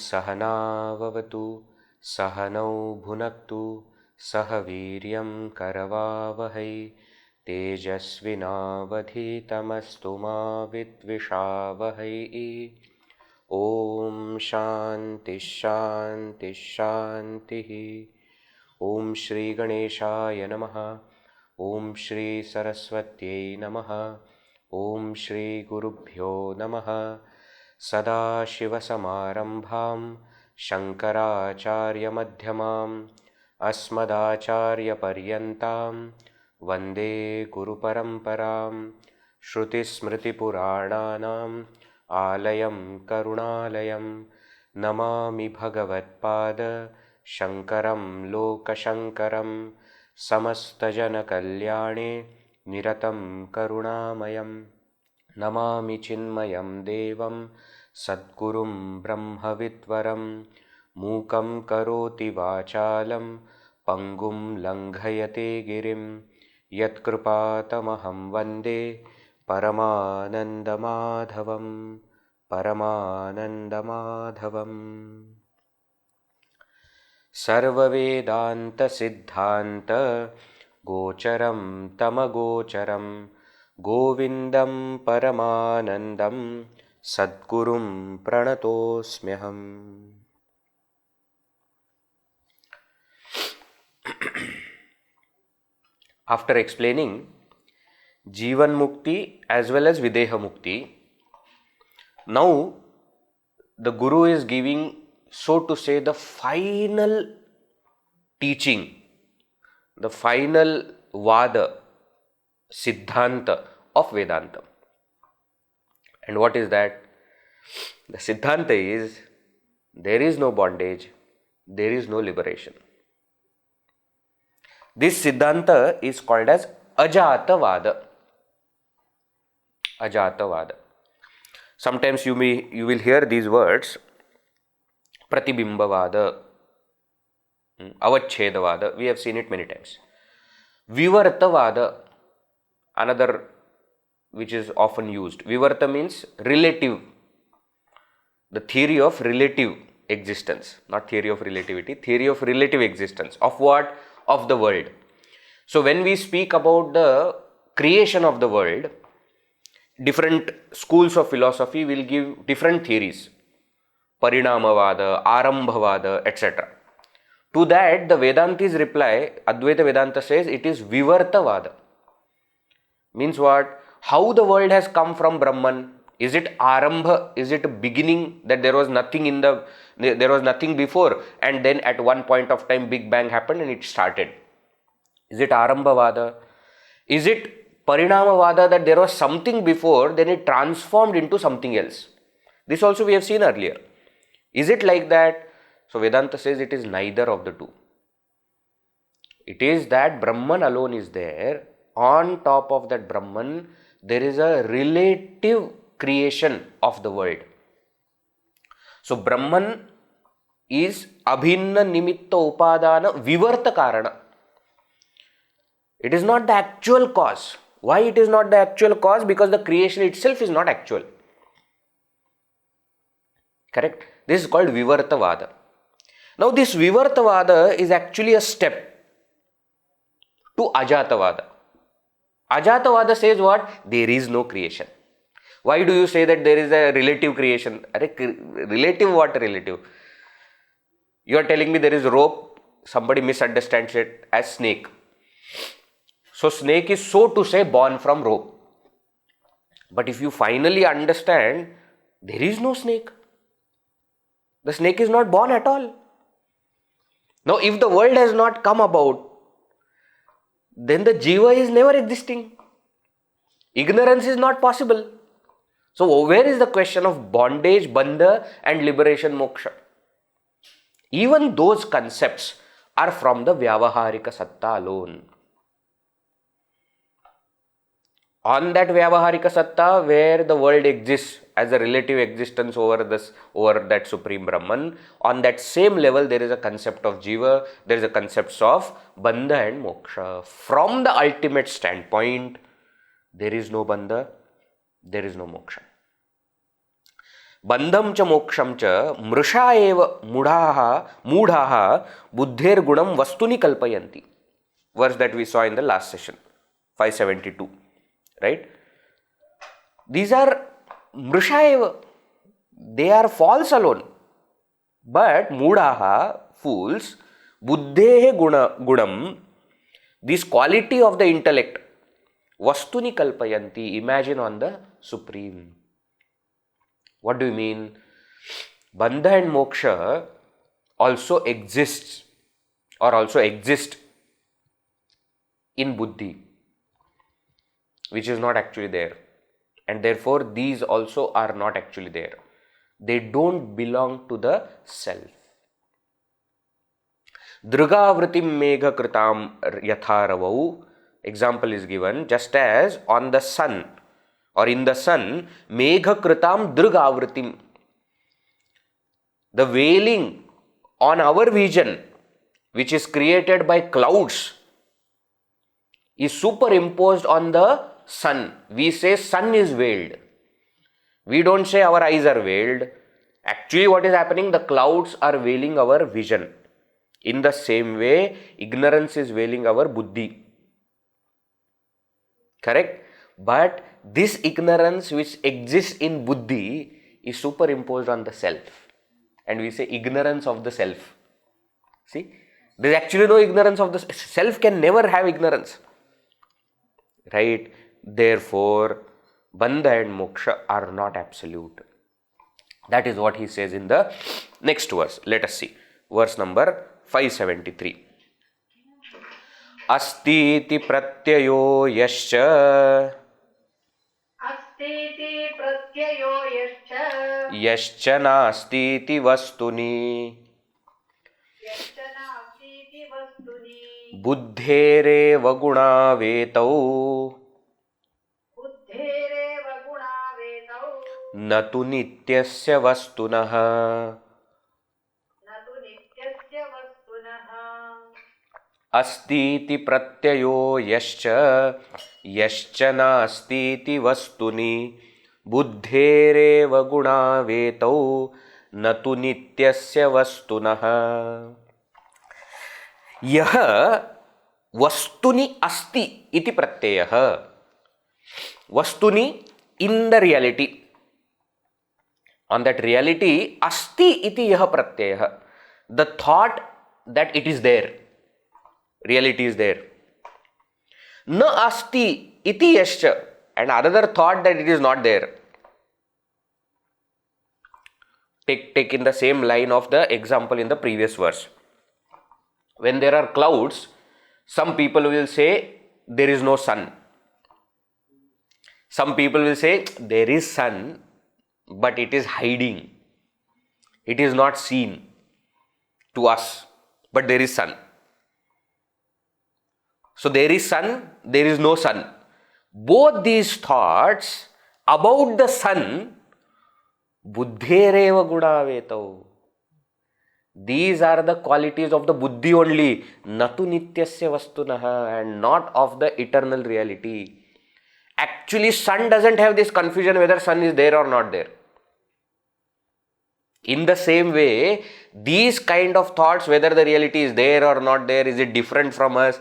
सहना भवतु सहनौ भुनक्तु सह वीर्यं करवावहै तेजस्विनावधीतमस्तु मा विद्विषावहै। ओम शांति शांति शांति। ओम श्री गणेशाय नमः। ओम श्री सरस्वत्यै नमः। ओम श्री गुरुभ्यो नमः। सदाशिवसमारम्भां शङ्कराचार्यमध्यमाम् अस्मदाचार्यपर्यन्तां वन्दे गुरुपरम्परां। श्रुतिस्मृतिपुराणानाम् आलयं करुणालयं नमामि भगवत्पाद शङ्करं लोकशङ्करं। समस्तजनकल्याणे निरतं करुणामयं नमामि चिन्मयं देवं सद्गुरुं ब्रह्मविद्वरं। मूकं करोति वाचालं पङ्गुं लङ्घयते गिरिं यत्कृपातमहं वन्दे परमानन्दमाधवं परमानन्दमाधवम्। सर्ववेदान्तसिद्धान्त गोचरं तमगोचरं गोविन्दं परमानन्दं सद्गुरुं प्रणतोऽस्म्यहम्। After explaining Jivan Mukti as well as Videha Mukti, now the Guru is giving, so to say, the final teaching, the final Vada, Siddhanta of Vedanta. And what is that? The Siddhanta is there is no bondage, there is no liberation. This Siddhanta is called as Ajatavada. Ajatavada. Sometimes you will hear these words: Pratibimbavada, Avachedavada. We have seen it many times. Vivartavada, another which is often used. Vivarta means relative. The theory of relative existence, not theory of relativity, theory of relative existence. Of what? Of the world. So when we speak about the creation of the world, different schools of philosophy will give different theories. Parinamavada, Arambhavada, etc. To that, the Vedantis reply, Advaita Vedanta says it is Vivartavada. Means what? How the world has come from Brahman. Is it Arambha? Is it a beginning, that there was nothing there was nothing before, and then at one point of time Big Bang happened and it started? Is it Arambhavada? Is it Parinamavada, that there was something before, then it transformed into something else? This also we have seen earlier. Is it like that? So Vedanta says it is neither of the two. It is that Brahman alone is there. On top of that Brahman, there is a relative creation of the world. So Brahman is Abhinna Nimitta Upadana Vivarta Karana. It is not the actual cause. Why it is not the actual cause? Because the creation itself is not actual. Correct? This is called Vivartavada. Now this Vivartavada is actually a step to Ajatavada. Ajatavada says what? There is no creation. Why do you say that there is a relative creation? Relative what relative? You are telling me there is rope, somebody misunderstands it as snake. So snake is, so to say, born from rope. But if you finally understand, there is no snake. The snake is not born at all. Now if the world has not come about, then the jiva is never existing. Ignorance is not possible. So where is the question of bondage, bandha and liberation, moksha? Even those concepts are from the vyavaharika satta alone. On that vyavaharika satta, where the world exists as a relative existence over that supreme Brahman, on that same level there is a concept of jiva, there is a concept of bandha and moksha. From the ultimate standpoint, there is no bandha, there is no moksha. Bandham cha moksham cha mrusha eva mudhaha buddher gunam vastuni kalpayanti. Verse that we saw in the last session, 572. Right? These are mrusha eva. They are false alone. But mudhaha, fools, buddhe gunam, this quality of the intellect, vastuni kalpayanti, imagine on the supreme. What do you mean? Bandha and moksha also exist in buddhi, which is not actually there. And therefore, these also are not actually there. They don't belong to the self. Drugavritim megha kritam yatharavau. Example is given, just as on the sun or in the sun, megha kritam drugavritim. The veiling on our vision, which is created by clouds, is superimposed on the sun. We say sun is veiled. We don't say our eyes are veiled. Actually, what is happening? The clouds are veiling our vision. In the same way, ignorance is veiling our buddhi. Correct? But this ignorance which exists in buddhi is superimposed on the self. And we say ignorance of the self. See? There is actually no ignorance of the self, can never have ignorance. Right? Therefore, bandha and moksha are not absolute. That is what he says in the next verse. Let us see. Verse number 573. Astiti pratyayo yascha yascha nastiti vastuni buddhereva guna vetau natu nityasya vastunah. Astiti pratyayo yascha yascha nastiti vastuni buddhereva guna vetau natu nityasya vastunah. Yah vastuni asti iti pratyayah. Vastuni, in the reality. On that reality, asti iti yah pratyayah. The thought that it is there. Reality is there. Na asti iti yascha, and another thought that it is not there. Take in the same line of the example in the previous verse. When there are clouds, some people will say there is no sun. Some people will say there is sun, but it is hiding. It is not seen to us, but there is sun. So there is sun, there is no sun. Both these thoughts about the sun, buddhereva guna vetau. These are the qualities of the buddhi only, natu nityasya vastunah, and not of the eternal reality. Actually, sun doesn't have this confusion whether sun is there or not there. In the same way, these kind of thoughts, whether the reality is there or not there, is it different from us?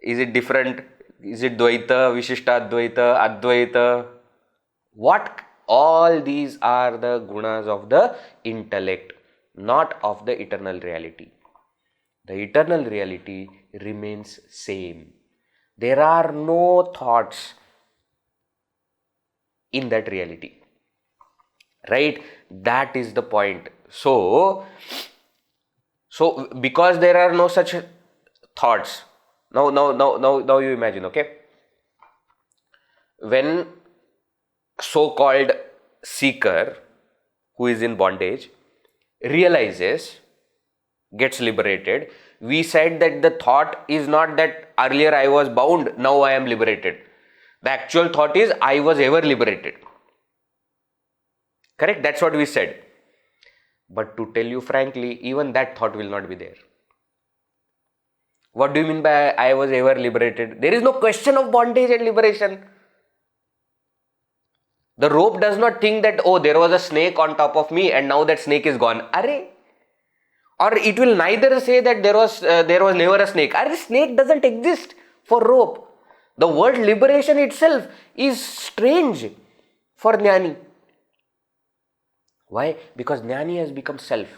Is it different? Is it Dvaita, Vishishtadvaita, Advaita? What? All these are the gunas of the intellect, not of the eternal reality. The eternal reality remains same. There are no thoughts in that reality. Right? That is the point. So because there are no such thoughts, Now you imagine, okay? When so-called seeker who is in bondage realizes, gets liberated, we said that the thought is not that earlier I was bound, now I am liberated. The actual thought is I was ever liberated. Correct? That's what we said. But to tell you frankly, even that thought will not be there. What do you mean by I was ever liberated? There is no question of bondage and liberation. The rope does not think that, oh, there was a snake on top of me and now that snake is gone. Arre. Or it will neither say that there was never a snake. Arre, snake doesn't exist for rope. The word liberation itself is strange for Jnani. Why? Because Jnani has become self.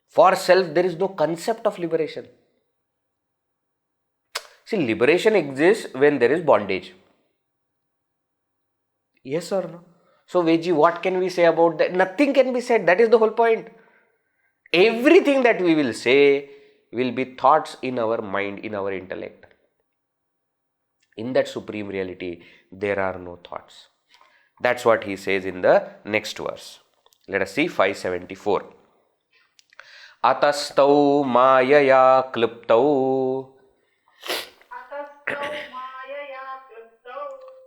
For self, there is no concept of liberation. See, liberation exists when there is bondage. Yes or no? So, Veji, what can we say about that? Nothing can be said. That is the whole point. Everything that we will say will be thoughts in our mind, in our intellect. In that supreme reality, there are no thoughts. That's what he says in the next verse. Let us see 574. Atastau mayaya kliptau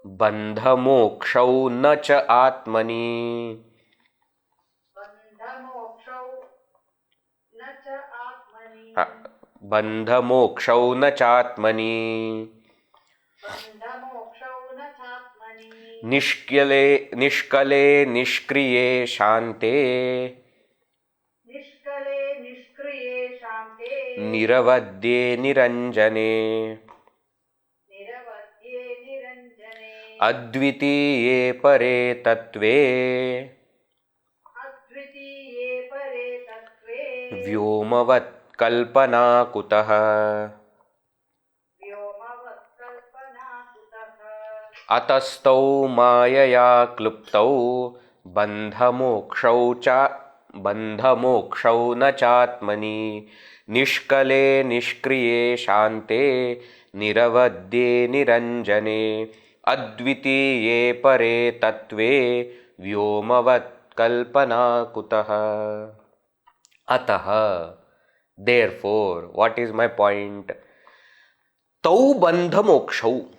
bandha mokshau na cha atmani. Bandha mokshau na cha atmani. Nishkale nishkriye shante. Niravadye niranjane. Advitiye pare tatve. Vyomavat kalpana kutah. Atastau mayaya kluptau bandha mokshau na chatmani. Nishkale nishkriye shante. Niravadye niranjane. Advitiye pare tatve. Vyomavat kalpana kutah. Ataha. Therefore, what is my point? Tau bandha mokshau.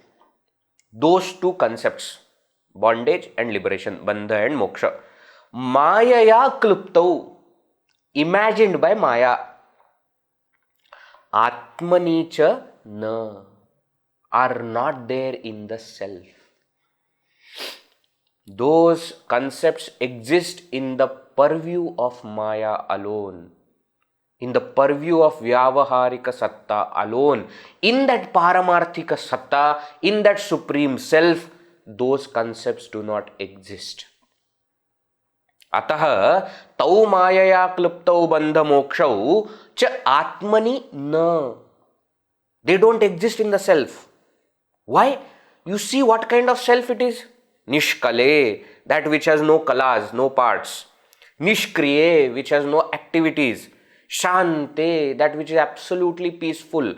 Those two concepts, bondage and liberation, bandha and moksha, mayaya kluptau, imagined by maya, atmani cha na, are not there in the self. Those concepts exist in the purview of maya alone, in the purview of vyavaharika satta alone. In that paramarthika satta, in that supreme self, those concepts do not exist. Ataha tau mayaya kluptau bandha mokshau cha atmani na. They don't exist in the self. Why? You see what kind of self it is? Nishkale, that which has no kalas, no parts. Nishkriye, which has no activities. Shante, that which is absolutely peaceful.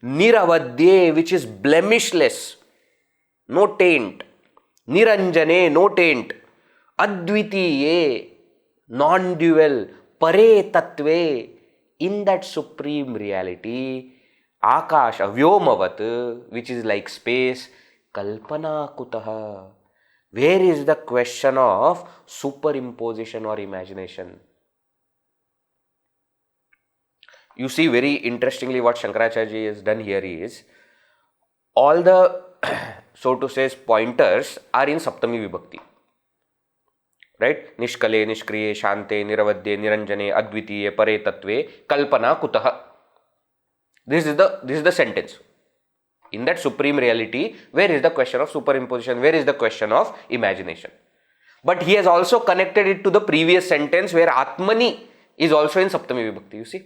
Niravadye, which is blemishless, no taint. Niranjane, no taint. Advitiye, non-dual. Pare tatve, in that supreme reality. Akasha, Vyomavat, which is like space. Kalpana kutaha. Where is the question of superimposition or imagination? You see, very interestingly, what Shankaracharya has done here is, all the, so to say, pointers are in Saptami Vibhakti. Right? Nishkale, Nishkriye, Shante, Niravadye, Niranjane, Advitiye, Pare Tatve, Kalpana Kutaha. This is the sentence. In that supreme reality, where is the question of superimposition? Where is the question of imagination? But he has also connected it to the previous sentence where Atmani is also in Saptami Vibhakti, you see.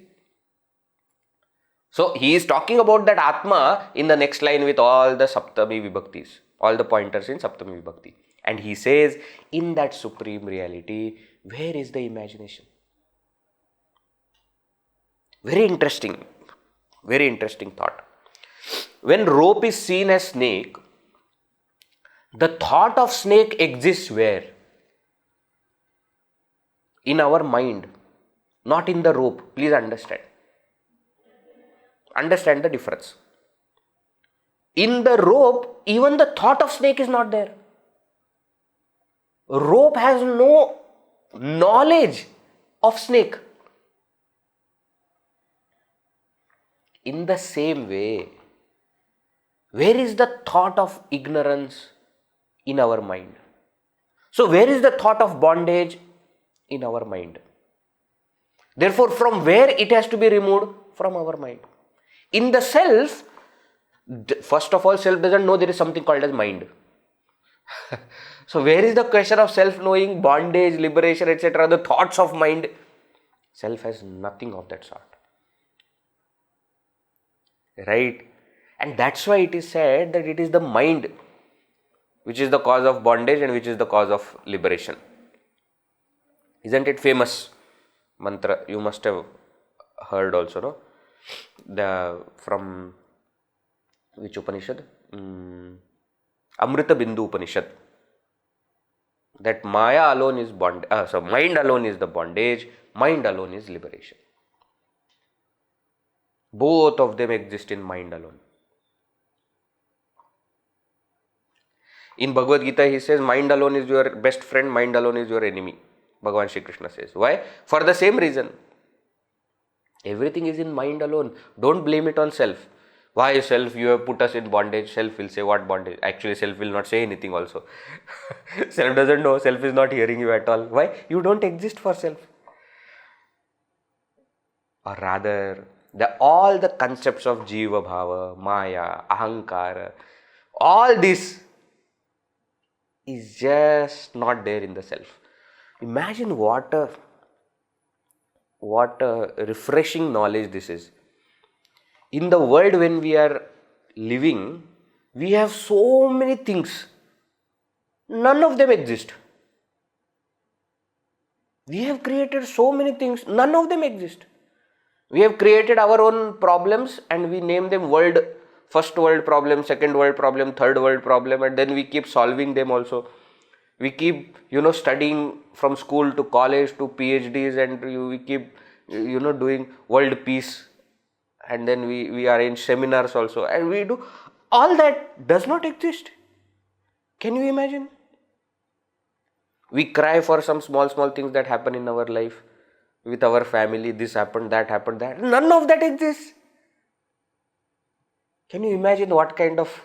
So, he is talking about that Atma in the next line with all the Saptami Vibhaktis, all the pointers in Saptami Vibhakti. And he says, in that supreme reality, where is the imagination? Very interesting. Very interesting thought. When rope is seen as snake, the thought of snake exists where? In our mind, not in the rope. Please understand. Understand the difference. In the rope, even the thought of snake is not there. Rope has no knowledge of snake. In the same way, where is the thought of ignorance in our mind? So where is the thought of bondage in our mind? Therefore, from where it has to be removed? From our mind. In the self, first of all, self doesn't know there is something called as mind. So where is the question of self-knowing, bondage, liberation, etc., the thoughts of mind? Self has nothing of that sort. Right? And that's why it is said that it is the mind which is the cause of bondage and which is the cause of liberation. Isn't it famous mantra? You must have heard also, no? From which Upanishad? Amrita Bindu Upanishad. That Maya alone is mind alone is the bondage, mind alone is liberation. Both of them exist in mind alone. In Bhagavad Gita, he says, mind alone is your best friend, mind alone is your enemy. Bhagavan Shri Krishna says. Why? For the same reason. Everything is in mind alone. Don't blame it on self. Why self? You have put us in bondage. Self will say, what bondage? Actually, self will not say anything also. Self doesn't know. Self is not hearing you at all. Why? You don't exist for self. Or rather, all the concepts of Jiva Bhava, Maya, Ahankara, all this is just not there in the self. Imagine what a refreshing knowledge this is. In the world when we are living, we have so many things. None of them exist. We have created so many things. None of them exist. We have created our own problems and we name them first world problem, second world problem, third world problem, and then we keep solving them also. We keep, studying from school to college to PhDs, and we keep, doing world peace, and then we arrange seminars also, and we do. All that does not exist. Can you imagine? We cry for some small things that happen in our life. With our family, this happened, that happened, that. None of that exists. Can you imagine what kind of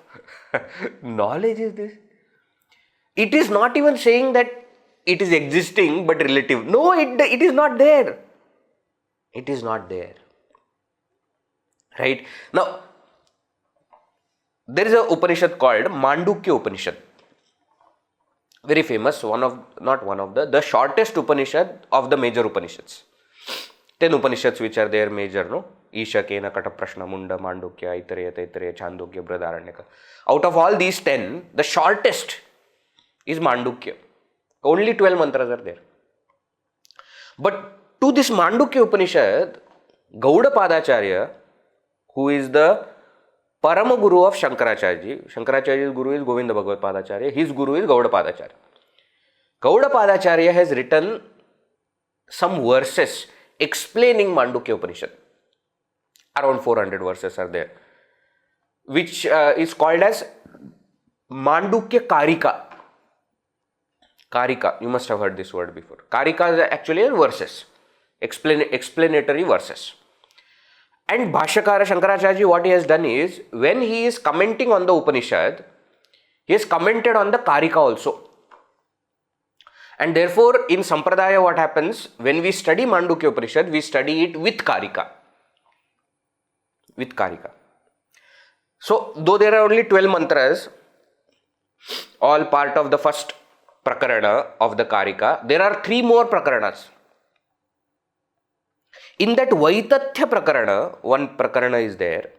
knowledge is this? It is not even saying that it is existing but relative. No, it is not there. It is not there. Right? Now, there is a Upanishad called Mandukya Upanishad. Very famous, the shortest Upanishad of the major Upanishads. 10 Upanishads which are there major, no? Isha, Kena, Kata, Prashna, Munda, Mandukya, Aitareya, Taitareya, Chandogya, Brihadaranyaka. Out of all these 10, the shortest is Mandukya. Only 12 mantras are there. But to this Mandukya Upanishad, Gaudapadacharya, who is the Parama Guru of Shankaracharya, Shankaracharya's Guru is Govinda Bhagavad Padacharya, his Guru is Gaudapadacharya. Gaudapadacharya has written some verses explaining Mandukya Upanishad. Around 400 verses are there, which is called as Mandukya Karika. Karika, you must have heard this word before. Karika is actually verses, explanatory verses. And Bhashyakara Shankaracharya, what he has done is, when he is commenting on the Upanishad, he has commented on the Karika also. And therefore, in Sampradaya, what happens, when we study Mandukya Upanishad, we study it with Karika. With Karika. So, though there are only 12 mantras, all part of the first prakarana of the Karika, there are 3 more prakaranas. In that Vaitathya prakarana, one prakarana is there,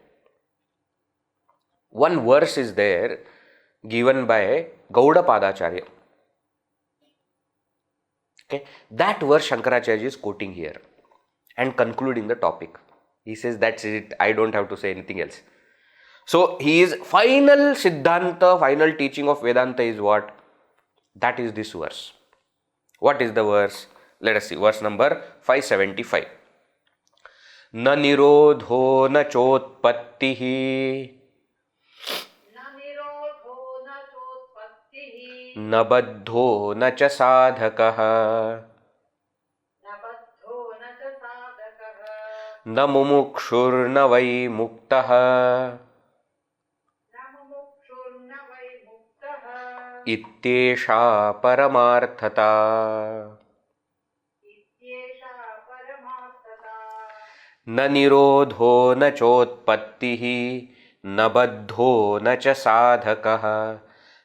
one verse is there given by Gaudapadacharya. Okay, that verse Shankaracharya is quoting here and concluding the topic. He says that's it, I don't have to say anything else. So his final Siddhanta, final teaching of Vedanta is what? That is this verse. What is the verse? Let us see. Verse number 575. Na nirodho na chotpattihi na baddho na cha sadhakah na mumukshur na vai muktah इत्येषा परमार्थता. न निरोधो न चोत्पत्तिः न बद्धो न च साधकः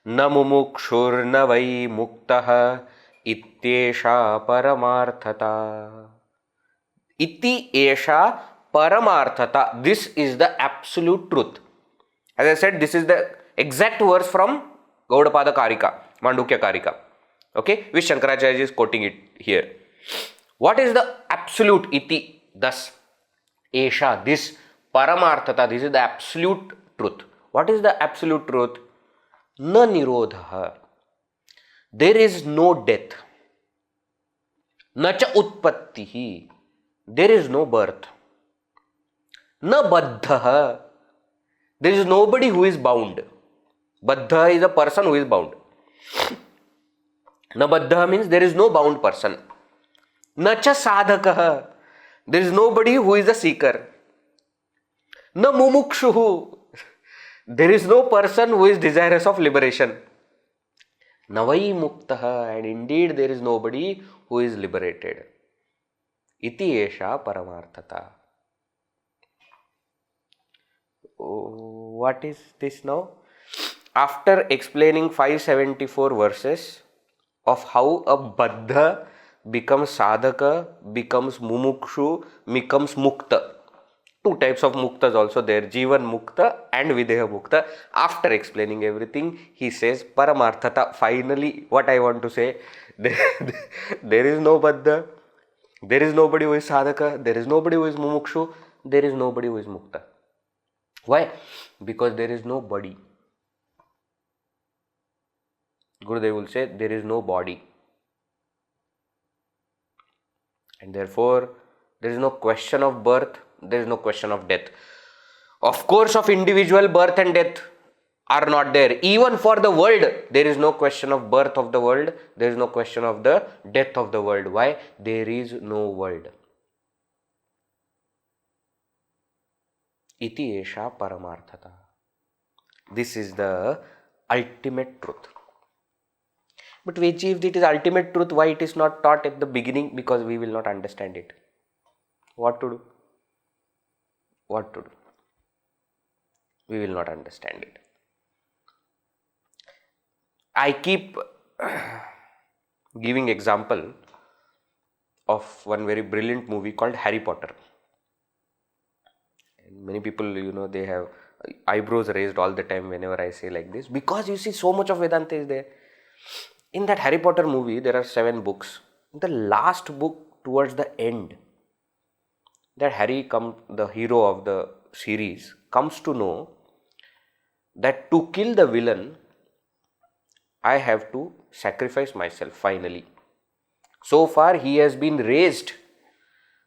न मुमुक्षुर्न वै मुक्तः इत्येषा परमार्थता. इति एषा परमार्थता. This is the absolute truth. As I said, this is the exact verse from Gaudapada Karika, Mandukya Karika, okay, which Shankaracharya is quoting it here. What is the absolute iti? Thus, esha, this paramarthata, this is the absolute truth. What is the absolute truth? Na nirodha. There is no death. Na cha utpattihi. There is no birth. Na baddha. There is nobody who is bound. Baddha is a person who is bound. Na baddha means there is no bound person. Na cha sadhakah. There is nobody who is a seeker. Na mumukshuhu. There is no person who is desirous of liberation. Na vai muktah. And indeed there is nobody who is liberated. Iti esha paramarthata. What is this now? After explaining 574 verses of how a baddha becomes sadhaka, becomes mumukshu, becomes mukta. Two types of muktas also there, Jivan mukta and Videha mukta. After explaining everything, he says paramarthata. Finally, what I want to say, there is no baddha, there is nobody who is sadhaka, there is nobody who is mumukshu, there is nobody who is mukta. Why? Because there is no body. Gurudev will say there is no body, and therefore there is no question of birth, there is no question of death. Of course, of individual birth and death are not there. Even for the world, there is no question of birth of the world, there is no question of the death of the world. Why? There is no world. Iti esha paramarthata. This is the ultimate truth. But if it is ultimate truth, why it is not taught at the beginning? Because we will not understand it. What to do? What to do? We will not understand it. I keep giving example of one very brilliant movie called Harry Potter. And many people, they have eyebrows raised all the time whenever I say like this, because you see so much of Vedanta is there. In that Harry Potter movie, there are 7 books. The last book, towards the end, that Harry, the hero of the series, comes to know that to kill the villain, I have to sacrifice myself finally. So far, he has been raised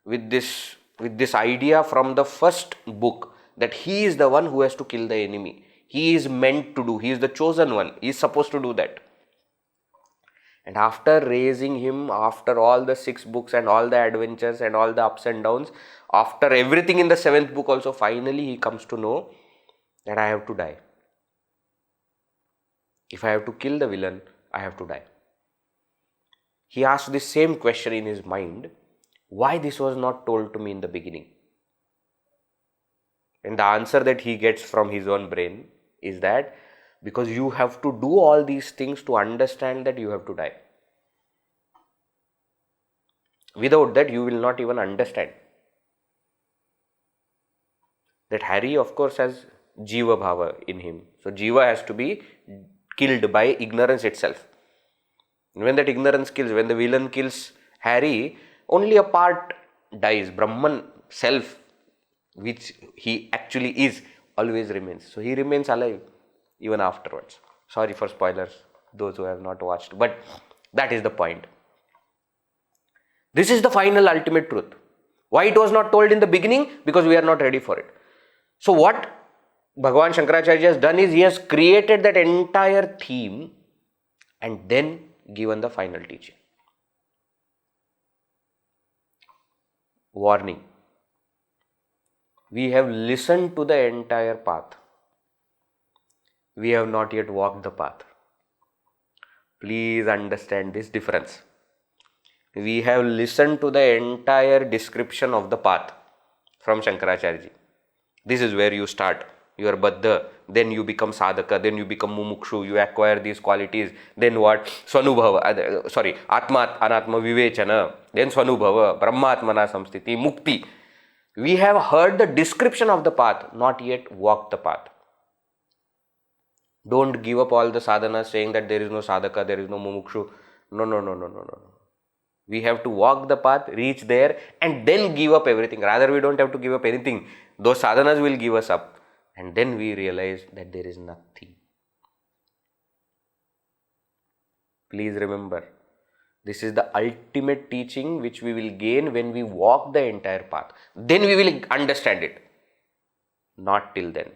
with this idea from the first book that he is the one who has to kill the enemy. He is meant to do. He is the chosen one. He is supposed to do that. And after raising him, after all the 6 books and all the adventures and all the ups and downs, after everything in the 7th book also, finally he comes to know that I have to die. If I have to kill the villain, I have to die. He asked this same question in his mind, why this was not told to me in the beginning? And the answer that he gets from his own brain is that because you have to do all these things to understand that you have to die. Without that, you will not even understand. That Harry, of course, has Jiva Bhava in him. So, Jiva has to be killed by ignorance itself. When that ignorance kills, when the villain kills Harry, only a part dies. Brahman, self, which he actually is, always remains. So he remains alive even afterwards. Sorry for spoilers, those who have not watched, but that is the point. This is the final ultimate truth. Why it was not told in the beginning? Because we are not ready for it. So what Bhagavan Shankaracharya has done is he has created that entire theme and then given the final teaching. Warning. We have listened to the entire path. We have not yet walked the path. Please understand this difference. We have listened to the entire description of the path from Shankaracharya. This is where you start. You are Baddha, then you become Sadhaka, then you become Mumukshu, you acquire these qualities, then what? Swanubhava, Atma, Anatma, Vivechana, then Swanubhava, Brahmatmana Samstiti, Mukti. We have heard the description of the path, not yet walked the path. Don't give up all the sadhanas saying that there is no sadhaka, there is no mumukshu. No. We have to walk the path, reach there, and then give up everything. Rather, we don't have to give up anything. Those sadhanas will give us up. And then we realize that there is nothing. Please remember, this is the ultimate teaching which we will gain when we walk the entire path. Then we will understand it. Not till then.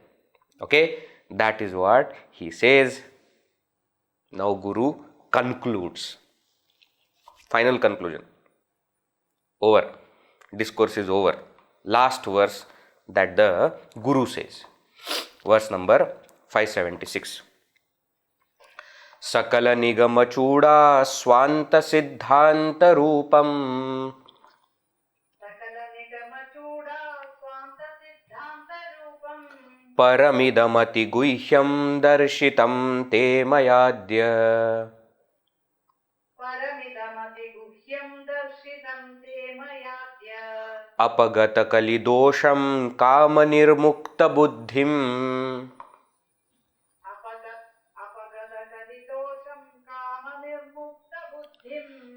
Okay? That is what he says. Now Guru concludes. Final conclusion. Over. Discourse is over. Last verse that the Guru says. Verse number 576. Sakala nigama chuda swanta siddhanta rupam paramidamati guhyam darshitam te mayadya. Apagata kalidosham kama nirmukta buddhim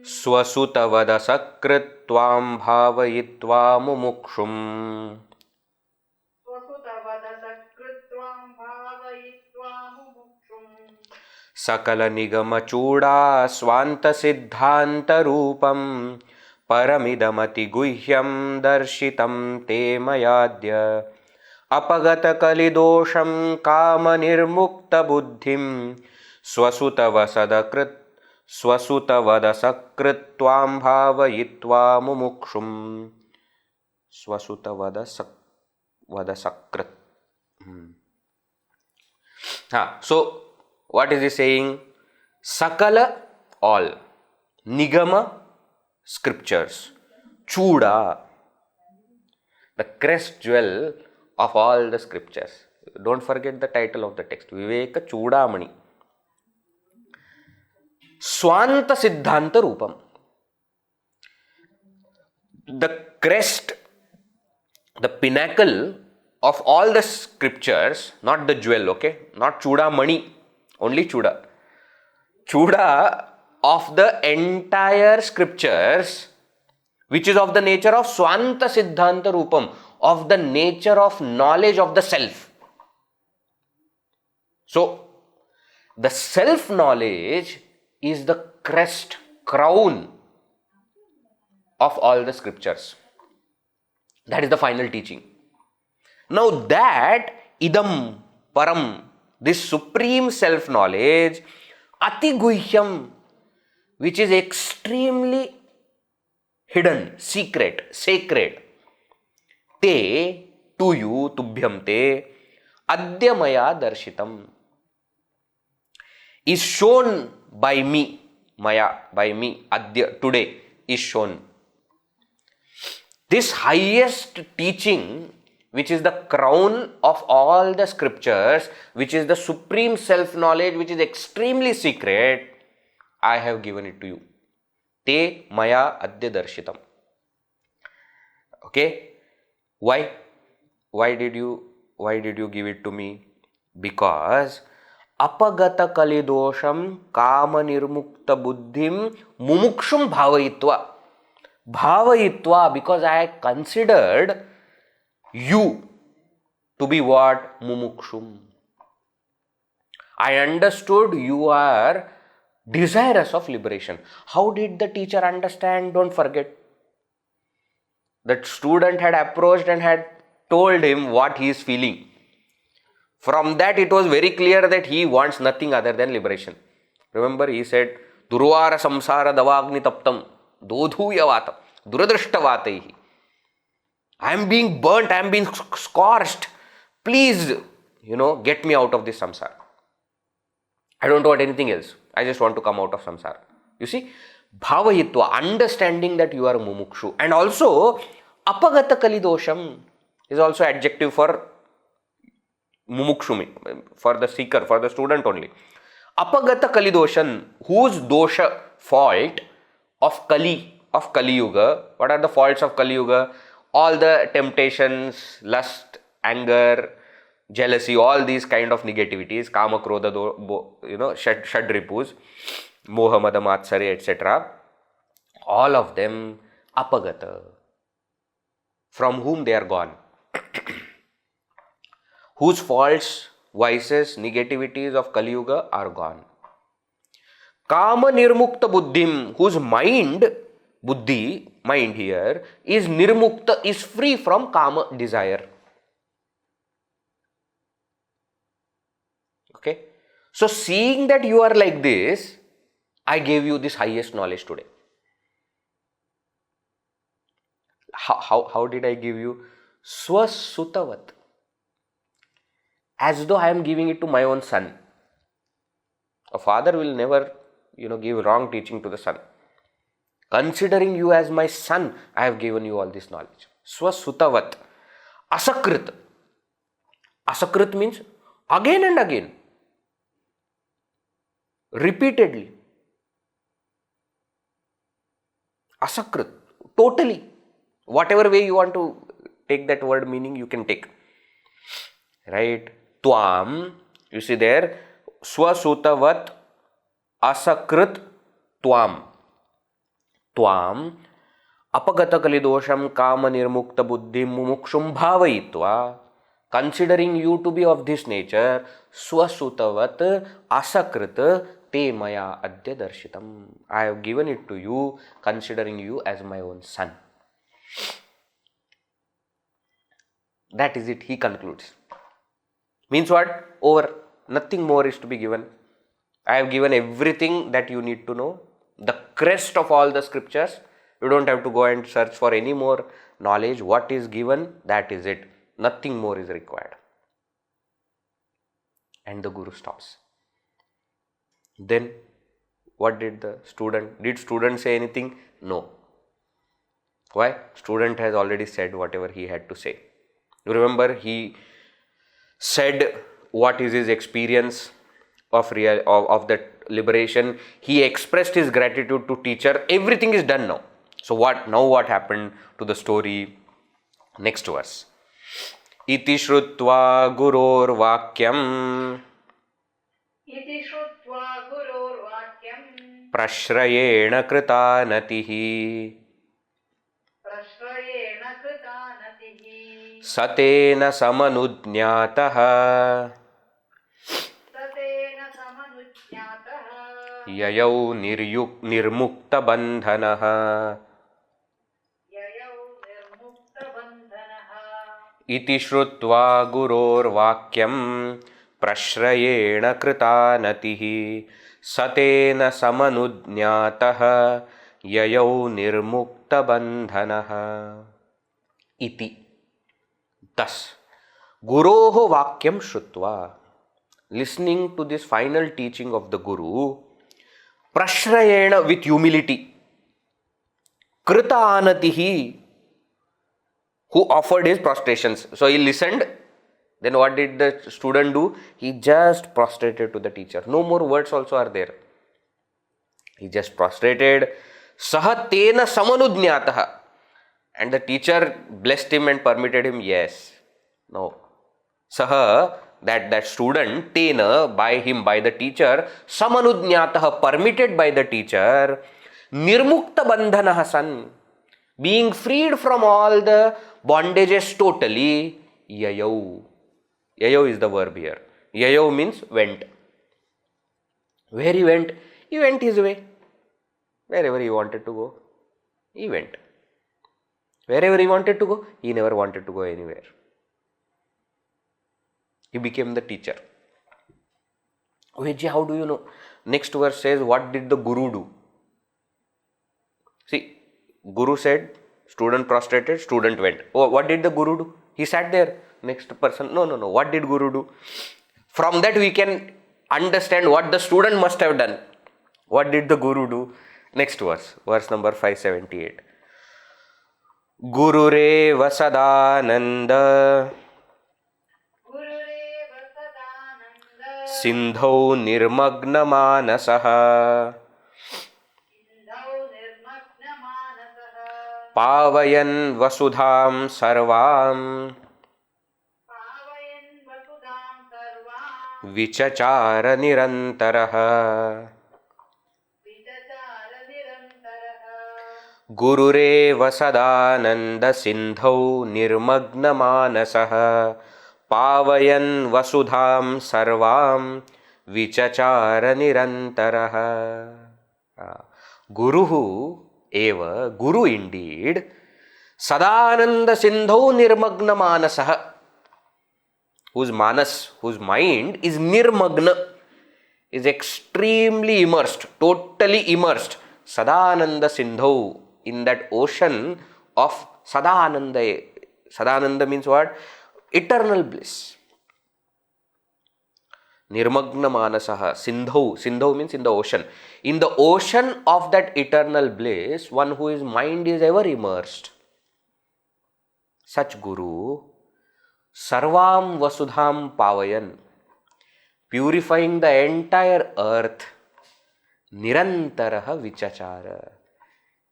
swasutavada sakritvam bhavayitva mumukshum. Sakala nigama chuda swanta siddhanta rupam paramidamati guhyam darshitam te mayadya. Apagata kalidosham kama nirmukta buddhim swasutavada sakritvam bhavayitva mumukshum. Swasutavada sakrit. So, what is he saying? Sakala, all. Nigama, scriptures. Chuda, the crest-jewel of all the scriptures. Don't forget the title of the text. Vivekachoodamani. Swanta siddhanta rupam. The crest, the pinnacle of all the scriptures, not the jewel, okay? Not Chudamani, only Chuda. Chuda of the entire scriptures, which is of the nature of Swanta Siddhanta Rupam, of the nature of knowledge of the self. So, the self-knowledge is the crest, crown of all the scriptures. That is the final teaching. Now that idam param, this supreme self-knowledge, ati guhyam, which is extremely hidden, secret, sacred, te, to you, tubhyam te, adya maya darshitam, is shown by me, maya, by me, adya, today, is shown. This highest teaching, which is the crown of all the scriptures, which is the supreme self-knowledge, which is extremely secret, I have given it to you. Te maya adya darshitam. Okay? Why? Why did you give it to me? Because apagata kalidosham kama nirmukta buddhim mumukshum bhavayitva. Bhavayitva, because I considered you to be what? Mumukshum. I understood you are desirous of liberation. How did the teacher understand? Don't forget. That student had approached and had told him what he is feeling. From that, it was very clear that he wants nothing other than liberation. Remember, he said, Durvara samsara davagni taptam dodhuyavatam duradrishtavatehi. I am being burnt, I am being scorched. Please, get me out of this samsara. I don't want anything else. I just want to come out of samsara. You see, bhavahitva, understanding that you are mumukshu. And also, apagata kalidosham is also adjective for mumukshumi, for the seeker, for the student only. Apagata kalidoshan, whose dosha, fault of Kali Yuga. What are the faults of Kali Yuga? All the temptations, lust, anger, jealousy, all these kind of negativities, kama, krodha, shadripus, moha, mada, matsarya, etc. All of them apagata, from whom they are gone. Whose faults, vices, negativities of Kali Yuga are gone. Kama nirmukta buddhim, whose mind here is nirmukta, is free from kama, desire. Okay. So seeing that you are like this, I gave you this highest knowledge today. How did I give you? Swasutavat. As though I am giving it to my own son. A father will never, give wrong teaching to the son. Considering you as my son, I have given you all this knowledge. Swasutavat. Asakrit. Asakrit means again and again. Repeatedly. Asakrit. Totally. Whatever way you want to take that word meaning, you can take. Right? Twam. You see there. Swasutavat. Asakrit. Twam. Twam. Apagata kalidosham kama nirmukta buddhim mumukshum bhavayitva. Considering you to be of this nature, swasutavat asakrit te maya adya darshitam. I have given it to you, considering you as my own son. That is it, he concludes. Means what? Over. Nothing more is to be given. I have given everything that you need to know. The crest of all the scriptures. You don't have to go and search for any more knowledge. What is given, that is it. Nothing more is required. And the Guru stops. Then, what did the student? Did student say anything? No. Why? Student has already said whatever he had to say. You remember, he said what is his experience of that liberation. He expressed his gratitude to teacher. Everything is done now. So what happened to the story? Next verse. Iti shrutva guror vakyam. Iti shrutva guror vakyam. Prashrayena krita natihi. Prashrayena krita natihi. Satena samanudnyataha. Satena samanudnyataha. Yayau nirmukta bandhanaha. Iti shrutva guror vakyam prashrayena krita natihi satena samanudnyataha yayau nirmukta bandhanaha. Iti. Thus, guroho vakyam shrutva, listening to this final teaching of the Guru, prashrayena, with humility, krita anatihi, who offered his prostrations. So he listened. Then what did the student do? He just prostrated to the teacher. No more words also are there. He just prostrated. Saha tena samanudnyataha. And the teacher blessed him and permitted him. Yes. No. Saha, that student, tena, by him, by the teacher, samanudnyataha, permitted by the teacher, nirmukta bandhanaha san, being freed from all the bondages totally, yayau. Yayau is the verb here. Yayau means went. Where he went? He went his way. Wherever he wanted to go, he went. Wherever he wanted to go, he never wanted to go anywhere. He became the teacher. Veji, how do you know? Next verse says, what did the Guru do? See, Guru said, student prostrated, student went. Oh, what did the Guru do? He sat there. Next person, no. What did Guru do? From that we can understand what the student must have done. What did the Guru do? Next verse number 578. Gurureva sadananda sindhau nirmagna manasaha pavayan vasudham sarvam vichachara nirantaraha. Gurureva sadananda sindhau nirmagna manasaha pavayan vasudham sarvam vichachara nirantaraha. Guruhu eva, Guru indeed, sadananda sindhau nirmagna manasaha, whose mind is nirmagna, is extremely immersed, totally immersed. Sadananda sindhau, in that ocean of Sadananda. Sadananda means what? Eternal bliss. Nirmagna manasaha, sindhau. Sindhau means in the ocean. In the ocean of that eternal bliss, one whose mind is ever immersed. Such Guru, sarvam vasudham pavayan, purifying the entire earth, nirantaraha vichachara,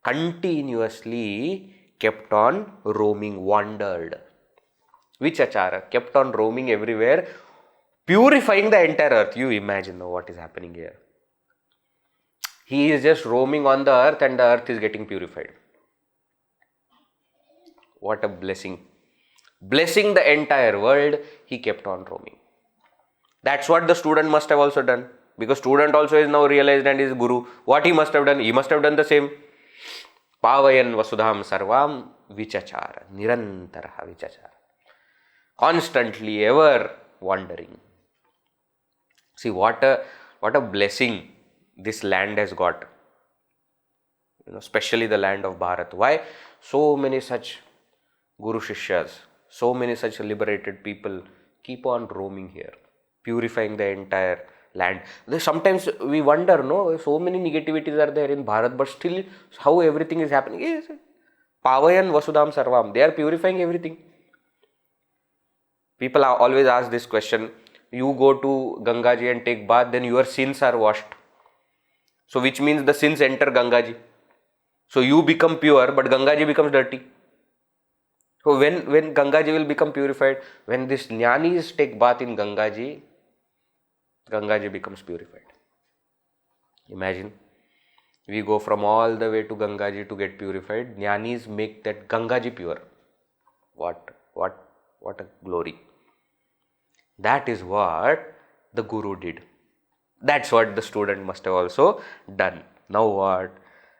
continuously kept on roaming, wandered. Vichachara, kept on roaming everywhere, purifying the entire earth. You imagine now what is happening here. He is just roaming on the earth and the earth is getting purified. What a blessing. Blessing the entire world, he kept on roaming. That's what the student must have also done. Because student also is now realized and is Guru. What he must have done? He must have done the same. Pavayan vasudham sarvam vichachara. Nirantaraha vichachara. Constantly, ever wandering. See what a blessing this land has got. Especially the land of Bharat. Why? So many such Guru Shishyas, so many such liberated people keep on roaming here, purifying the entire land. Sometimes we wonder, no, so many negativities are there in Bharat, but still how everything is happening. Yes, Pavayan Vasudham Sarvam, they are purifying everything. People always ask this question, you go to Gangaji and take bath, then your sins are washed. So which means the sins enter Gangaji. So you become pure, but Gangaji becomes dirty. So when Gangaji will become purified, when these jnanis take bath in Gangaji, Gangaji becomes purified. Imagine, we go from all the way to Gangaji to get purified. Jnanis make that Gangaji pure. What a glory. That is what the Guru did. That's what the student must have also done. Now what?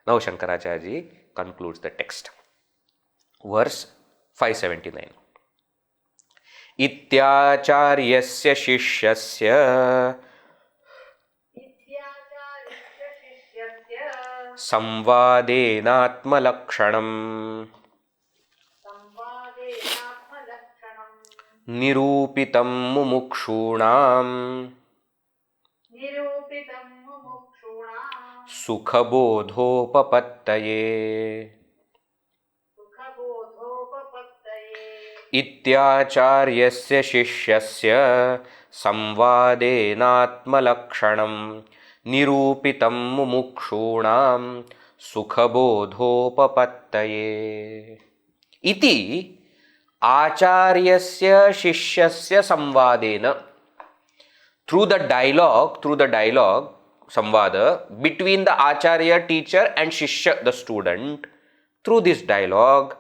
Now Shankaracharya ji concludes the text. Verse 579. Ityacharyasya shishyasya samvadenatmalakshanam nirupitam mumukshunam sukhabodhopapattaye. Ityacharyasya shishyasya samvadenatmalakshanam nirupitam mumukshunam sukhabodhopapattaye. Iti acharyasya shishyasya samvadena. Through the dialogue, samvada, between the acharya, teacher, and shishya, the student, through this dialogue,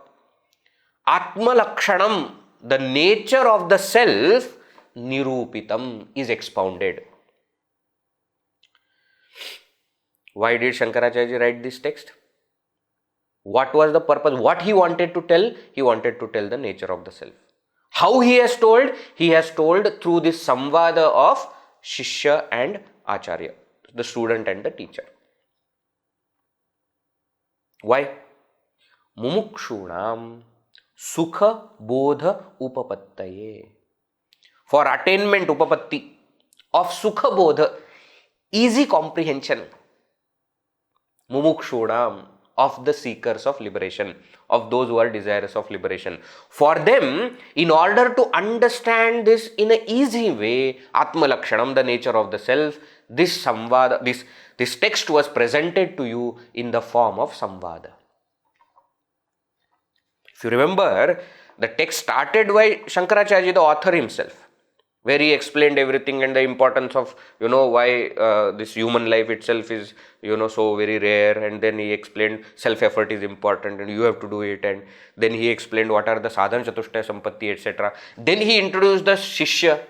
Atma Lakshanam, the nature of the self, Nirupitam, is expounded. Why did Shankaracharya write this text? What was the purpose? What he wanted to tell? He wanted to tell the nature of the self. How he has told? He has told through this samvada of Shishya and Acharya, the student and the teacher. Why? Mumukshunam sukha bodha upapattaye. For attainment upapatti of sukha bodha, easy comprehension. Mumukshunam, of the seekers of liberation, of those who are desirous of liberation. For them, in order to understand this in an easy way, Atma Lakshanam, the nature of the self, this samvada, this text was presented to you in the form of samvada. If you remember, the text started by Shankaracharya, the author himself, where he explained everything and the importance of, why this human life itself is, so very rare. And then he explained self-effort is important and you have to do it. And then he explained what are the sadhana chatushtaya sampatti, etc. Then he introduced the shishya.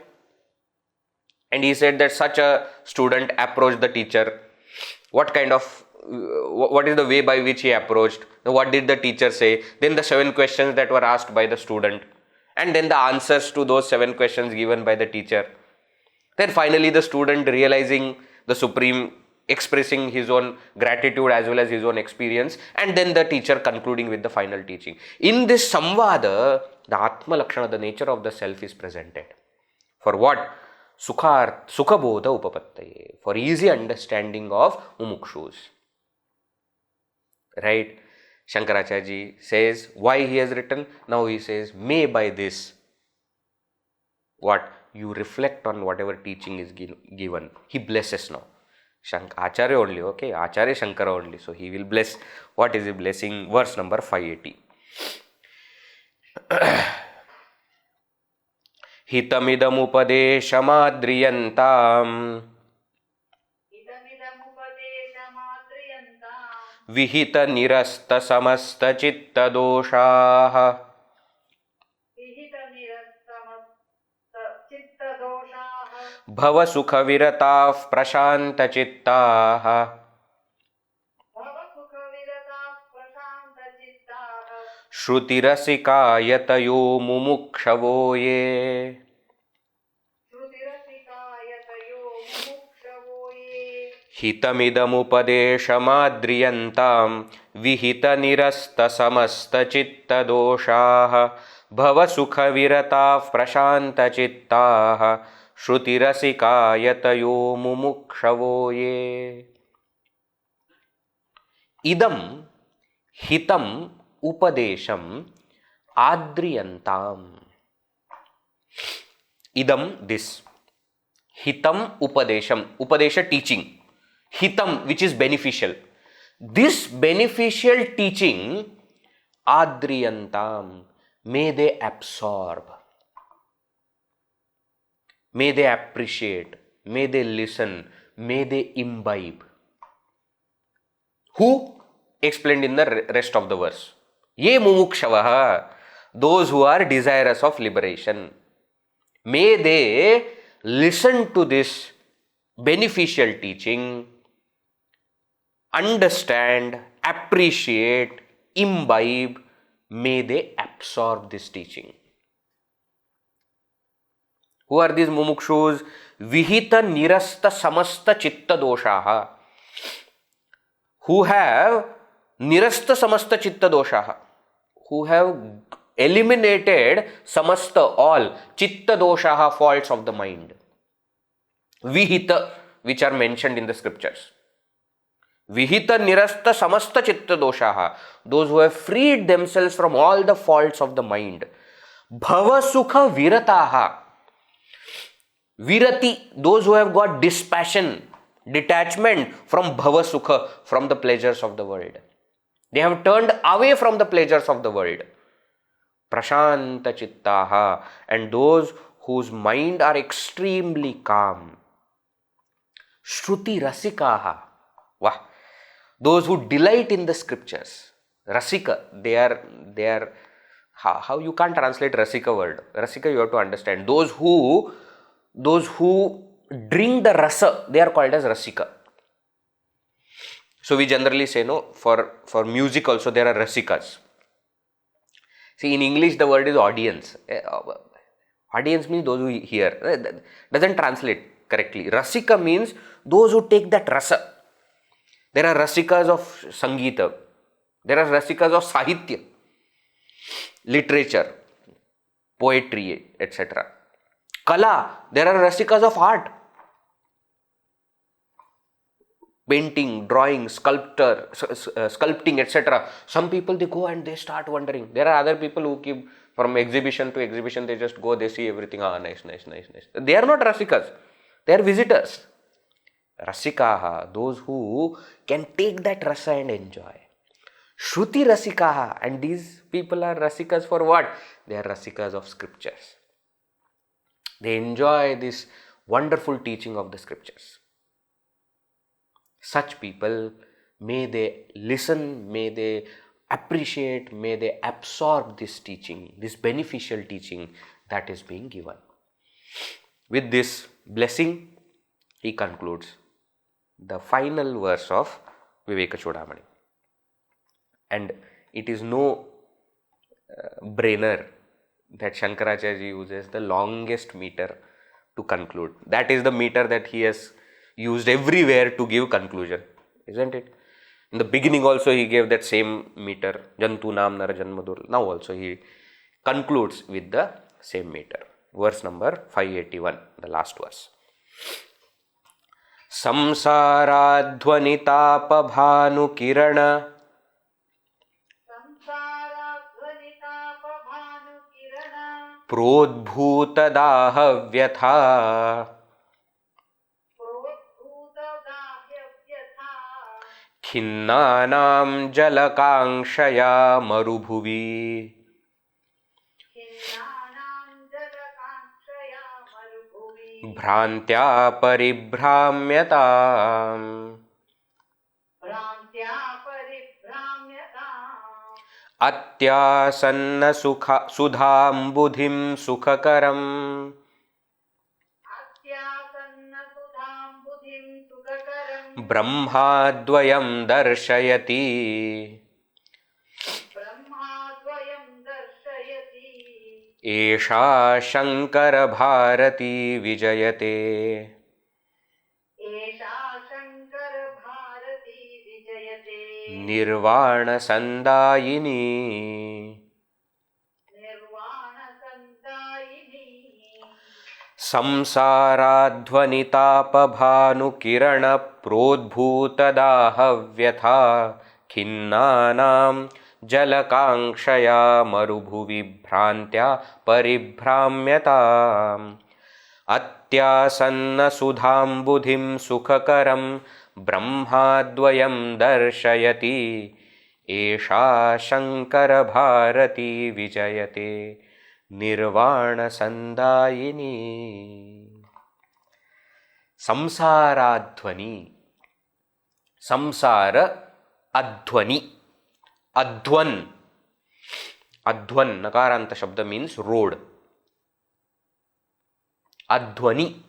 And he said that such a student approached the teacher. What is the way by which he approached? What did the teacher say? Then the 7 questions that were asked by the student. And then the answers to those 7 questions given by the teacher. Then finally the student realizing the Supreme, expressing his own gratitude as well as his own experience, and then the teacher concluding with the final teaching. In this samvada, the Atma Lakshana, the nature of the self, is presented. For what? Sukha bodha upapattaye. For easy understanding of mumukshus. Right? Shankaracharya says why he has written. Now he says, may by this, what? You reflect on whatever teaching is given. He blesses now. Acharya only, okay? Acharya Shankara only. So he will bless. What is he blessing? Verse number 580. Hitamidam upadeshamadriyantam Vihita nirasta samasta chitta doshaha Bhava sukha viratah prashanta chittaha Shruti rasika yatayo mumukshavo ye Hitamidam upadeshamadriyantam Vihita nirasta samasta chitta doshaha Bhava sukha viratah prashanta chittaha Shruti rasika yatayo mumukshavo ye Idam hitam upadesham adriyantam. Idam, this. Hitam upadesham. Upadesha, teaching. Hitam, which is beneficial. This beneficial teaching, adriyantam, may they absorb. May they appreciate. May they listen. May they imbibe. Who? Explained in the rest of the verse. Ye mumukshavaha, those who are desirous of liberation. May they listen to this beneficial teaching, understand, appreciate, imbibe. May they absorb this teaching. Who are these mumukshus? Vihita nirasta samasta chitta doshaha. Who have nirasta samasta chitta doshaha. Who have eliminated samasta, all, chitta doshaha, faults of the mind. Vihita, which are mentioned in the scriptures. Vihita nirasta samasta chitta doshaha. Those who have freed themselves from all the faults of the mind. Bhava sukha virataha. Virati, those who have got dispassion, detachment from bhava sukha, from the pleasures of the world. They have turned away from the pleasures of the world. Prashanta chittaha, and those whose mind are extremely calm. Shruti rasikaha. Wow. Those who delight in the scriptures. Rasika, they are How you can't translate Rasika word. Rasika you have to understand. Those who drink the rasa, they are called as Rasika. So we generally say no, for music also there are Rasikas. See, in English the word is audience. Audience means those who hear. That doesn't translate correctly. Rasika means those who take that rasa. There are Rasikas of Sangeeta. There are Rasikas of Sahitya, literature, poetry, etc. Kala, there are Rasikas of art. Painting, drawing, sculpting, etc. Some people, they go and they start wondering. There are other people who keep from exhibition to exhibition, they just go, they see everything. Ah, nice. They are not Rasikas. They are visitors. Rasikaha, those who can take that rasa and enjoy. Shruti Rasikaha, and these people are Rasikas for what? They are Rasikas of scriptures. They enjoy this wonderful teaching of the scriptures. Such people, may they listen, may they appreciate, may they absorb this teaching, this beneficial teaching that is being given. With this blessing, he concludes the final verse of Vivekachoodamani. And it is no brainer that Shankaracharya uses the longest meter to conclude. That is the meter that he has used everywhere to give conclusion, isn't it? In the beginning also he gave that same meter, Jantu Nam Nara Janmadur. Now also he concludes with the same meter. Verse number 581, the last verse. Samsaradhvanitapabhanukirana Prodbhutadahavyatha Khinnanam jalakankshaya marubhuvi Bhrantya paribhramyatam Atyasanna sudham budhim sukhakaram Brahmadvayam darshayati Esha Shankara Bharati Vijayate Nirvana Sandayini Samsaradhvanitapabhanukirana Prodbhutadahavyatha Khinnanam Jalakankshaya marubhuvi bhrantya paribhramyatam Atyasanna sudham budhim sukhakaram Brahmadvayam darshayati Esha Shankara Bharati Vijayate Nirvana Sandayini. Samsaradhvani, samsara adhvani, adhvan, nakaranta shabda means road. Adhvani,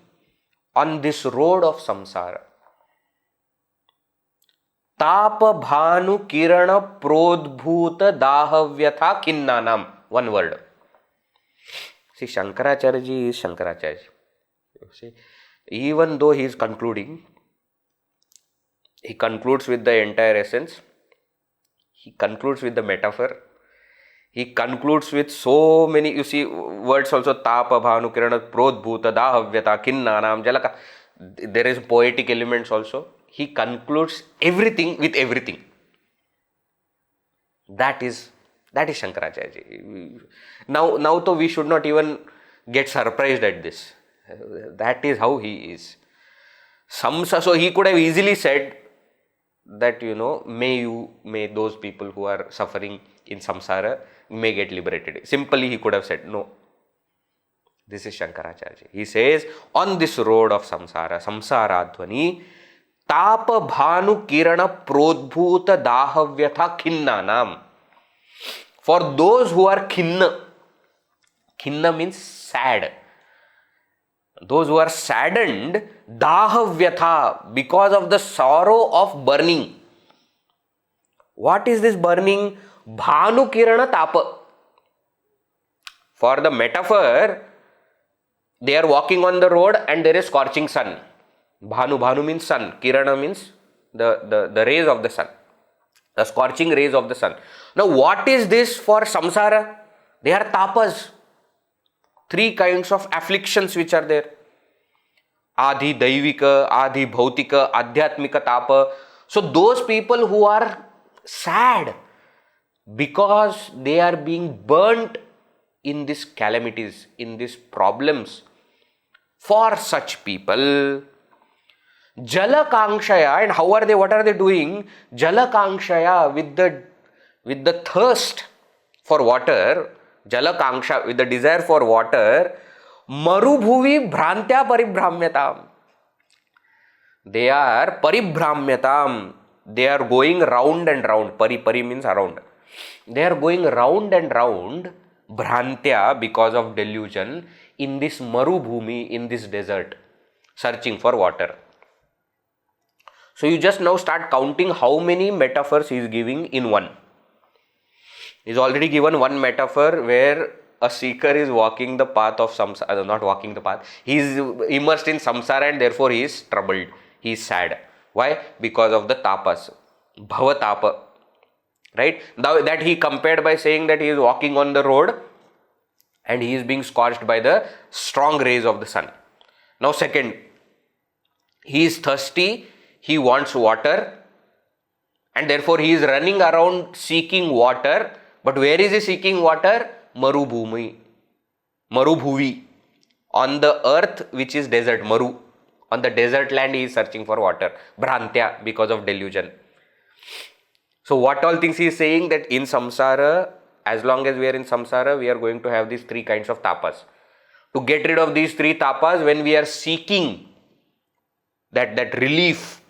on this road of samsara. Tapa bhanu kirana prodbhuta dahavyatha khinnanam, one word. See, Shankaracharya ji is Shankaracharya. You see, even though he is concluding, he concludes with the entire essence, he concludes with the metaphor, he concludes with so many, you see, words also, tapa, bhanu, kirana, prodbhuta, dahavyata, khinnanam, jalaka, there is poetic elements also. He concludes everything with everything. That is Shankaracharya ji. Now though we should not even get surprised at this. That is how he is. So he could have easily said that, may those people who are suffering in samsara may get liberated. Simply he could have said, no. This is Shankaracharya. He says, on this road of samsara, samsaradhvani, tapa bhanu kirana prodbhuta dahavyatha khinnanam. For those who are khinna, khinna means sad. Those who are saddened, dahavyatha, because of the sorrow of burning. What is this burning? Bhanukirana tapa. For the metaphor, they are walking on the road and there is scorching sun. Bhanu means sun. Kirana means the rays of the sun. The scorching rays of the sun. Now what is this for samsara? They are tapas. Three kinds of afflictions which are there. Adhi daivika, adhi bhautika, adhyatmika tapa. So those people who are sad because they are being burnt in these calamities, in these problems, for such people, Jalakankshaya, and how are they, what are they doing? Jalakankshaya, with the thirst for water, Jalakangsha, with the desire for water, Marubhuvi Bhrantya Paribhramyatam. They are Paribhramyatam. They are going round and round. Pari means around. They are going round and round, Bhrantya, because of delusion, in this Marubhumi, in this desert, searching for water. So you just now start counting how many metaphors he is giving in one. He is already given one metaphor where a seeker is walking the path of samsara, not walking the path. He is immersed in samsara and therefore he is troubled. He is sad. Why? Because of the tapas. Bhavatapa. Right? Now that he compared by saying that he is walking on the road and he is being scorched by the strong rays of the sun. Now second, he is thirsty, he wants water and therefore he is running around seeking water. But where is he seeking water? Marubhuvi. On the earth which is desert, Maru. On the desert land he is searching for water. Bhrantya, because of delusion. So what all things he is saying? That in samsara, as long as we are in samsara, we are going to have these three kinds of tapas. To get rid of these three tapas, when we are seeking that relief,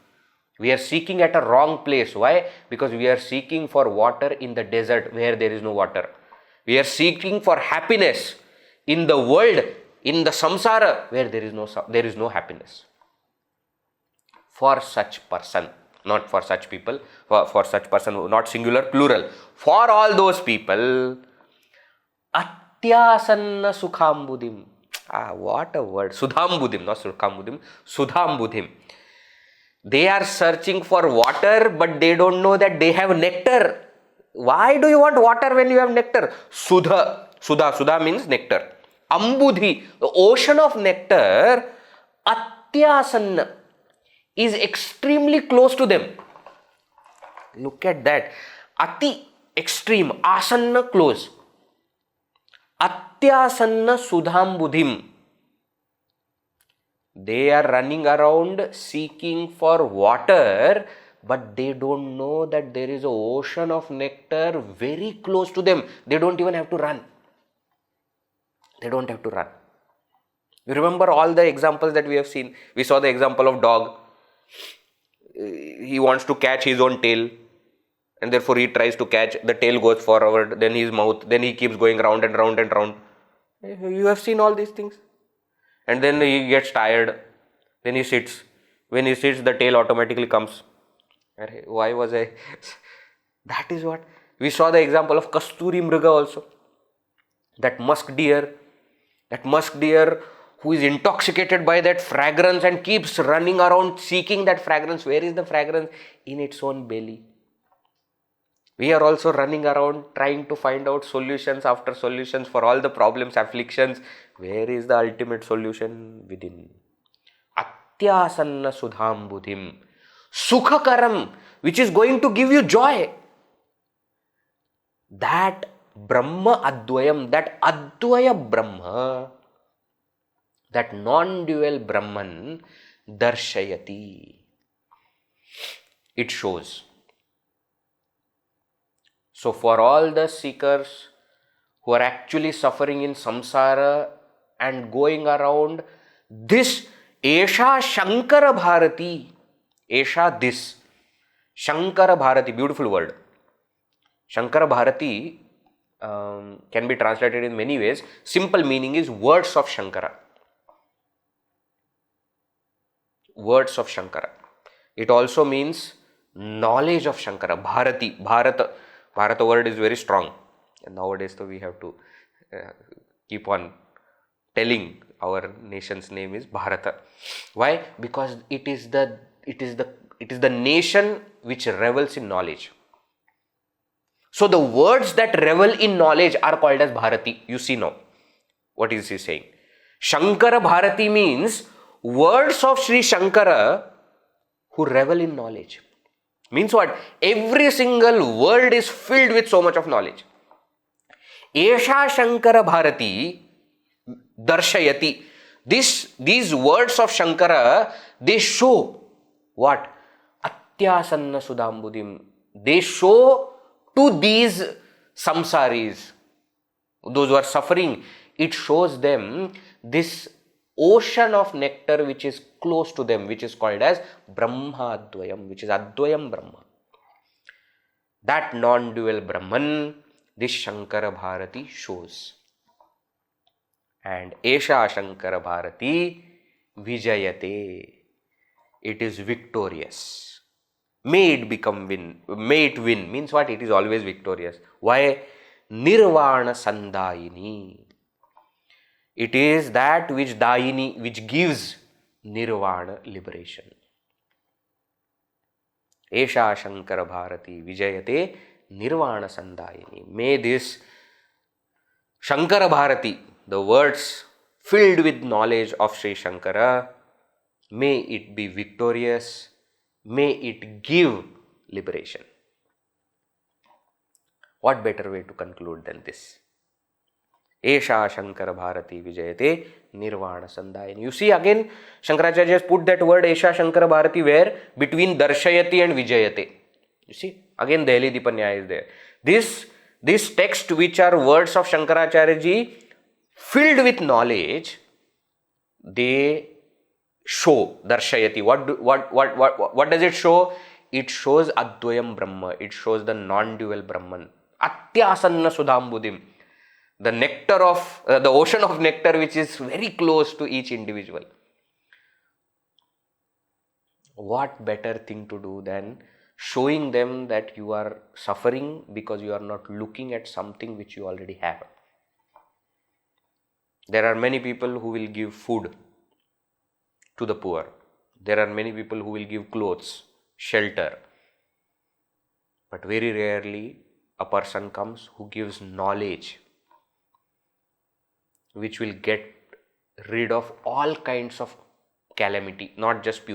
we are seeking at a wrong place. Why? Because we are seeking for water in the desert where there is no water. We are seeking for happiness in the world, in the samsara, where there is no happiness. For such person, not for such people, for such person, not singular, plural. For all those people, atyasanna sukhambudim. What a word. Sudhambudim, not sukhambudim, sudhambudim. They are searching for water, but they don't know that they have nectar. Why do you want water when you have nectar? Sudha means nectar. Ambudhi, the ocean of nectar, atyasanna, is extremely close to them. Look at that. Ati, extreme, asanna, close. Atyasanna sudhambudhim. They are running around seeking for water, but they don't know that there is an ocean of nectar very close to them. They don't even have to run. They don't have to run. You remember all the examples that we have seen. We saw the example of dog. He wants to catch his own tail and therefore he tries to catch. The tail goes forward, then his mouth, then he keeps going round and round and round. You have seen all these things. And then he gets tired, then he sits. When he sits, the tail automatically comes. Why was I? That is what. We saw the example of Kasturi Mriga also. That musk deer who is intoxicated by that fragrance and keeps running around seeking that fragrance. Where is the fragrance? In its own belly. We are also running around trying to find out solutions after solutions for all the problems, afflictions. Where is the ultimate solution? Within. Atyasanna sudhambudhim. Sukhakaram, which is going to give you joy. That Brahma Advayam, that Advaya Brahma, that non-dual Brahman, darshayati. It shows. So for all the seekers who are actually suffering in samsara and going around, this Esha Shankara Bharati, Esha this, Shankara Bharati, beautiful word. Shankara Bharati can be translated in many ways. Simple meaning is words of Shankara. Words of Shankara. It also means knowledge of Shankara. Bharata word is very strong. And nowadays, so we have to keep on telling our nation's name is Bharata. Why? Because it is the nation which revels in knowledge. So the words that revel in knowledge are called as Bharati. You see now. What is he saying? Shankara Bharati means words of Sri Shankara who revel in knowledge. Means what? Every single word is filled with so much of knowledge. Esha Shankara Bharati Darshayati. These words of Shankara, they show what? Atyasanna Sudambudim. They show to these samsaris, those who are suffering, it shows them this ocean of nectar which is close to them, which is called as Brahma Advayam, which is Advayam Brahma. That non-dual Brahman, this Shankara Bharati shows. And Esha Shankara Bharati Vijayate. It is victorious. May it win means what? It is always victorious. Why? Nirvana Sandayini. It is that which Dayini, which gives Nirvana, liberation. Esha Shankara Bharati Vijayate Nirvana Sandayini. May this Shankara Bharati, the words filled with knowledge of Sri Shankara, may it be victorious. May it give liberation. What better way to conclude than this? Esha Shankara Bharati Vijayate Nirvana Sandayini. You see, again, Shankaracharya has put that word Esha Shankara Bharati where? Between Darshayati and Vijayate. You see, again, Delhi Dipanyaya is there. This text, which are words of Shankaracharya ji, filled with knowledge, they show Darshayati. What does it show? It shows Advayam Brahma. It shows the non-dual Brahman. Atyasanna Sudambudim. The nectar of, the ocean of nectar which is very close to each individual. What better thing to do than showing them that you are suffering because you are not looking at something which you already have. There are many people who will give food to the poor. There are many people who will give clothes, shelter. But very rarely a person comes who gives knowledge which will get rid of all kinds of calamity, not just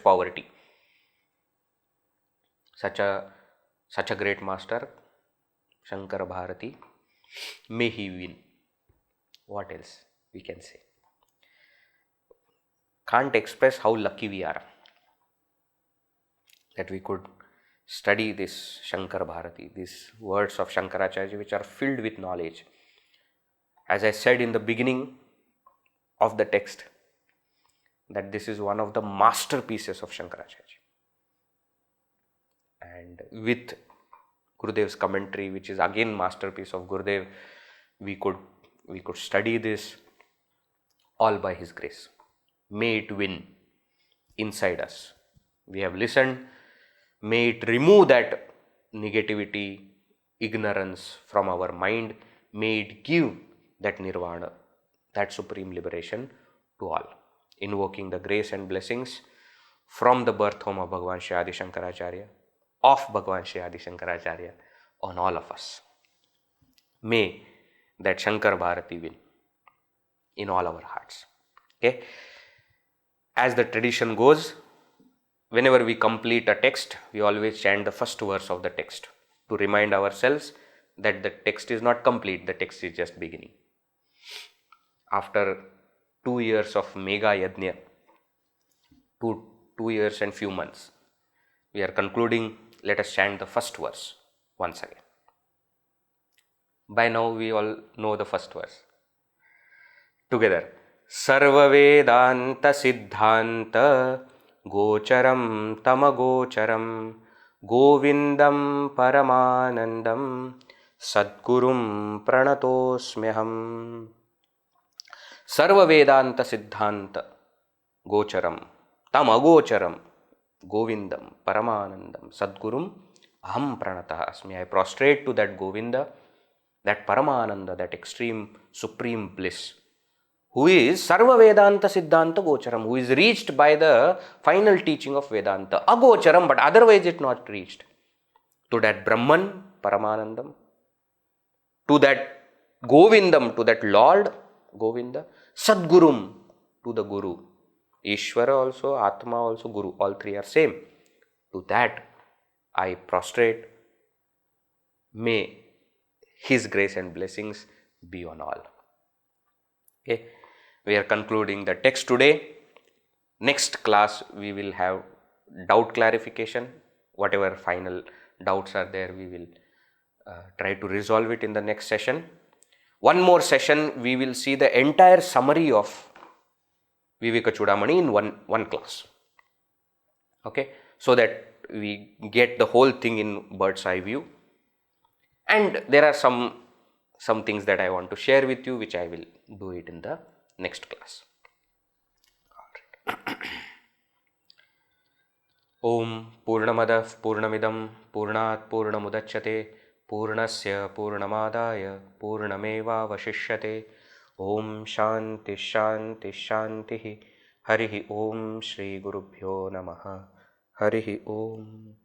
poverty. Such a great master, Shankara Bharati, may he win. What else we can say? Can't express how lucky we are that we could study this Shankara Bharati, these words of Shankaracharya which are filled with knowledge. As I said in the beginning of the text, that this is one of the masterpieces of Shankaracharya. And with Gurudev's commentary, which is again masterpiece of Gurudev, we could study this all by his grace. May it win inside us. We have listened. May it remove that negativity, ignorance from our mind. May it give that nirvana, that supreme liberation to all. Invoking the grace and blessings from the birth home of Bhagavan Shri Adi Shankaracharya, of Bhagavan Shri Adi Shankaracharya, on all of us. May that Shankar Bharati win in all our hearts. Okay? As the tradition goes, whenever we complete a text, we always chant the first verse of the text to remind ourselves that the text is not complete, the text is just beginning. After 2 years of Mega Yajna, 2 years and few months, we are concluding. Let us chant the first verse once again. By now we all know the first verse. Together. Sarva Vedanta Siddhanta Gocharam Tamagocharam Govindam Paramanandam Sadgurum pranatosmyaham. Sarva Vedanta Siddhanta Gocharam Tam Agocharam Govindam Paramanandam Sadgurum Aham Pranatah Asmi. I prostrate to that Govinda, that Paramananda, that extreme supreme bliss, who is Sarva Vedanta Siddhanta Gocharam, who is reached by the final teaching of Vedanta. Agocharam, but otherwise it not reached. To that Brahman, Paramanandam, to that Govindam, to that Lord, Govinda, Sadgurum, to the Guru. Ishvara also, Atma also, Guru, all three are same. To that I prostrate. May His grace and blessings be on all. Okay, we are concluding the text today. Next class we will have doubt clarification. Whatever final doubts are there, we will try to resolve it in the next session. One more session, we will see the entire summary of Vivekachoodamani in one class. Okay, so that we get the whole thing in bird's eye view. And there are some things that I want to share with you, which I will do it in the next class. Om Purnamadah Purnamidam Purnat Purnamudachyate Purnasya Purnamadaya Purnameva Vashishyate. Om Shanti Shanti Shanti. Harihi Om Shri Gurubhyo Namaha. Harihi Om.